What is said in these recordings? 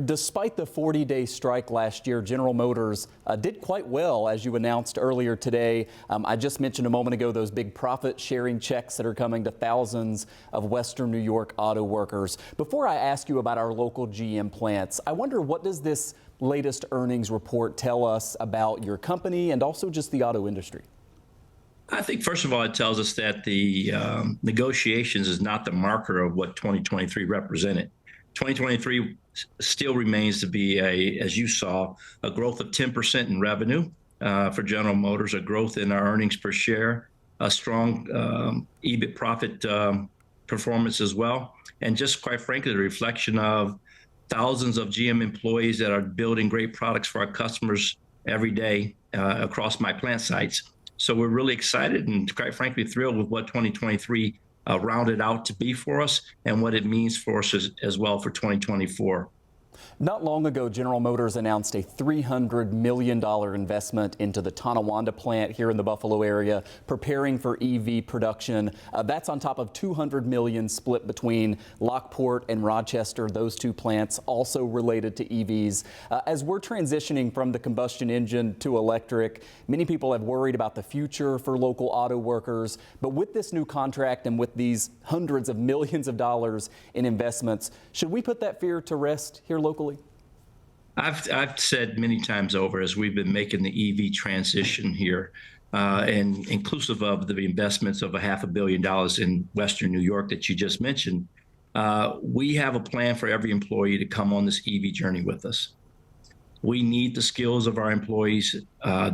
Despite the 40-day strike last year, General Motors did quite well, as you announced earlier today. I just mentioned a moment ago those big profit-sharing checks that are coming to thousands of Western New York auto workers. Before I ask you about our local GM plants, I wonder, what does this latest earnings report tell us about your company and also just the auto industry? I think, first of all, it tells us that the negotiations is not the marker of what 2023 represented. 2023 still remains to be, as you saw, a growth of 10% in revenue for General Motors, a growth in our earnings per share, a strong EBIT profit performance as well, and just quite frankly, the reflection of thousands of GM employees that are building great products for our customers every day across my plant sites. So we're really excited and quite frankly thrilled with what 2023 rounded out to be for us and what it means for us as well for 2024. Not long ago, General Motors announced a $300 million investment into the Tonawanda plant here in the Buffalo area, preparing for EV production. That's on top of $200 million split between Lockport and Rochester, those two plants also related to EVs. As we're transitioning from the combustion engine to electric, many people have worried about the future for local auto workers. But with this new contract and with these hundreds of millions of dollars in investments, should we put that fear to rest here locally? I've said many times over, as we've been making the EV transition here, and inclusive of the investments of $500 million in Western New York that you just mentioned, we have a plan for every employee to come on this EV journey with us. We need the skills of our employees.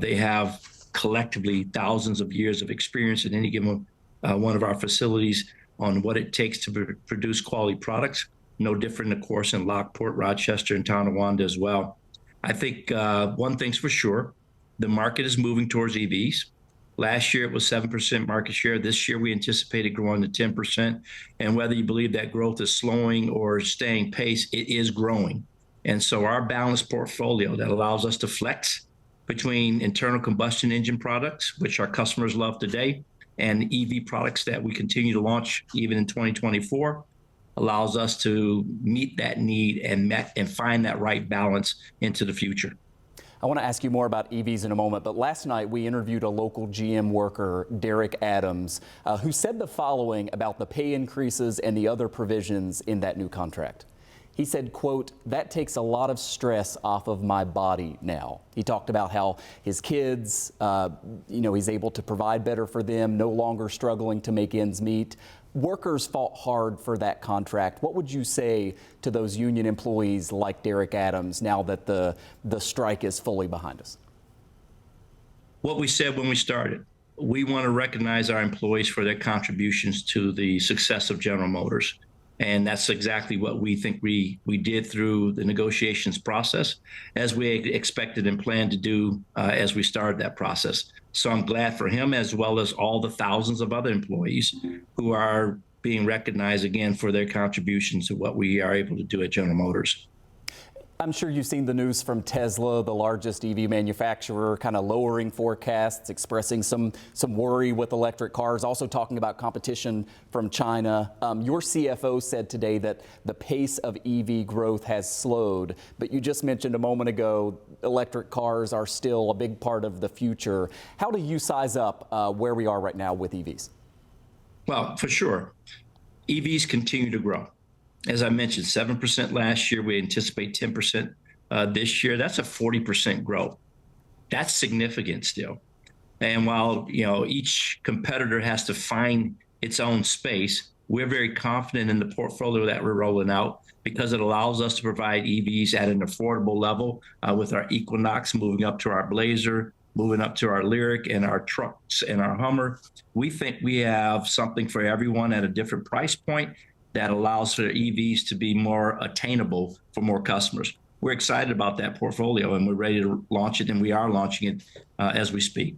They have collectively thousands of years of experience in any given one of our facilities on what it takes to produce quality products. No different, of course, in Lockport, Rochester, and Tonawanda as well. I think one thing's for sure, the market is moving towards EVs. Last year, it was 7% market share. This year, we anticipated growing to 10%. And whether you believe that growth is slowing or staying pace, it is growing. And so our balanced portfolio that allows us to flex between internal combustion engine products, which our customers love today, and EV products that we continue to launch even in 2024, allows us to meet that need and find that right balance into the future. I want to ask you more about EVs in a moment, but last night we interviewed a local GM worker, Derek Adams, who said the following about the pay increases and the other provisions in that new contract. He said, quote, "That takes a lot of stress off of my body now." He talked about how his kids, he's able to provide better for them, no longer struggling to make ends meet. Workers fought hard for that contract. What would you say to those union employees like Derek Adams now that the strike is fully behind us? What we said when we started, we want to recognize our employees for their contributions to the success of General Motors. And that's exactly what we think we did through the negotiations process, as we expected and planned to do as we started that process. So I'm glad for him, as well as all the thousands of other employees who are being recognized again for their contributions to what we are able to do at General Motors. I'm sure you've seen the news from Tesla, the largest EV manufacturer, kind of lowering forecasts, expressing some worry with electric cars, also talking about competition from China. Your CFO said today that the pace of EV growth has slowed, but you just mentioned a moment ago electric cars are still a big part of the future. How do you size up where we are right now with EVs? Well, for sure, EVs continue to grow. As I mentioned, 7% last year. We anticipate 10% this year. That's a 40% growth. That's significant still. And while each competitor has to find its own space, we're very confident in the portfolio that we're rolling out because it allows us to provide EVs at an affordable level with our Equinox moving up to our Blazer, moving up to our Lyriq and our trucks and our Hummer. We think we have something for everyone at a different price point that allows for EVs to be more attainable for more customers. We're excited about that portfolio and we're ready to launch it, and we are launching it as we speak.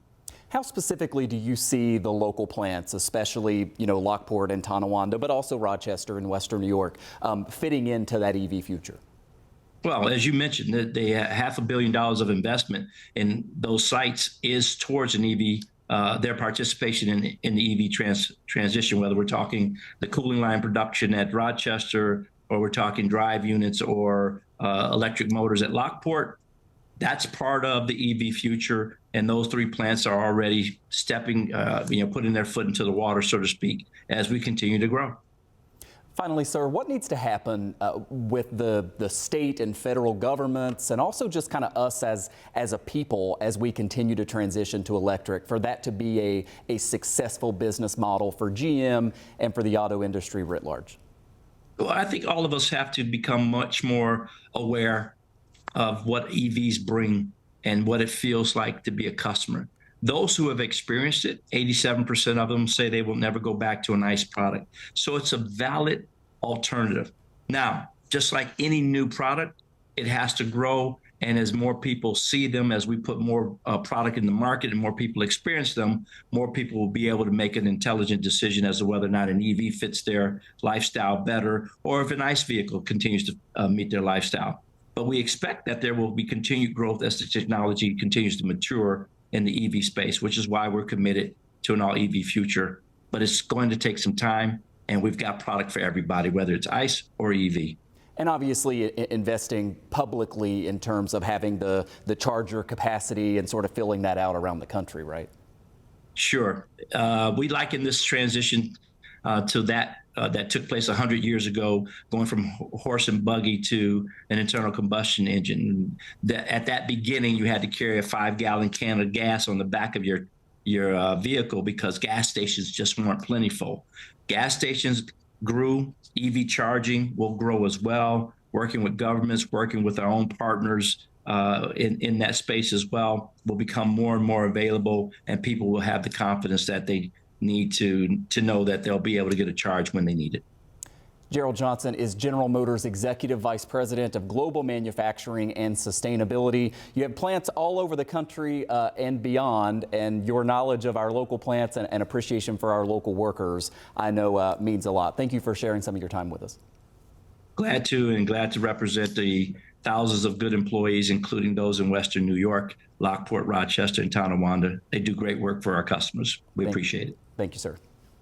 How specifically do you see the local plants, especially Lockport and Tonawanda, but also Rochester and Western New York, fitting into that EV future? Well, as you mentioned, the $500 million of investment in those sites is towards an EV, their participation in the EV transition, whether we're talking the cooling line production at Rochester, or we're talking drive units or electric motors at Lockport, that's part of the EV future. And those three plants are already stepping, putting their foot into the water, so to speak, as we continue to grow. Finally, sir, what needs to happen with the state and federal governments, and also just kind of us as a people as we continue to transition to electric, for that to be a successful business model for GM and for the auto industry writ large? Well, I think all of us have to become much more aware of what EVs bring and what it feels like to be a customer. Those who have experienced it, 87% of them say they will never go back to an ICE product. So it's a valid alternative. Now, just like any new product, it has to grow. And as more people see them, as we put more product in the market and more people experience them, more people will be able to make an intelligent decision as to whether or not an EV fits their lifestyle better, or if an ICE vehicle continues to meet their lifestyle. But we expect that there will be continued growth as the technology continues to mature in the EV space, which is why we're committed to an all EV future. But it's going to take some time, and we've got product for everybody, whether it's ICE or EV. And obviously investing publicly in terms of having the charger capacity and sort of filling that out around the country, right? Sure. We liken this transition to that took place 100 years ago, going from horse and buggy to an internal combustion engine. At that beginning, you had to carry a 5-gallon can of gas on the back of your vehicle because gas stations just weren't plentiful. Gas stations grew. EV charging will grow as well, working with governments, working with our own partners in that space as well, will become more and more available, and people will have the confidence that they need to know that they'll be able to get a charge when they need it. Gerald Johnson is General Motors Executive Vice President of Global Manufacturing and Sustainability. You have plants all over the country and beyond, and your knowledge of our local plants and appreciation for our local workers, I know means a lot. Thank you for sharing some of your time with us. Glad to represent the thousands of good employees, including those in Western New York, Lockport, Rochester, and Tonawanda. They do great work for our customers. We appreciate it. Thank you, sir.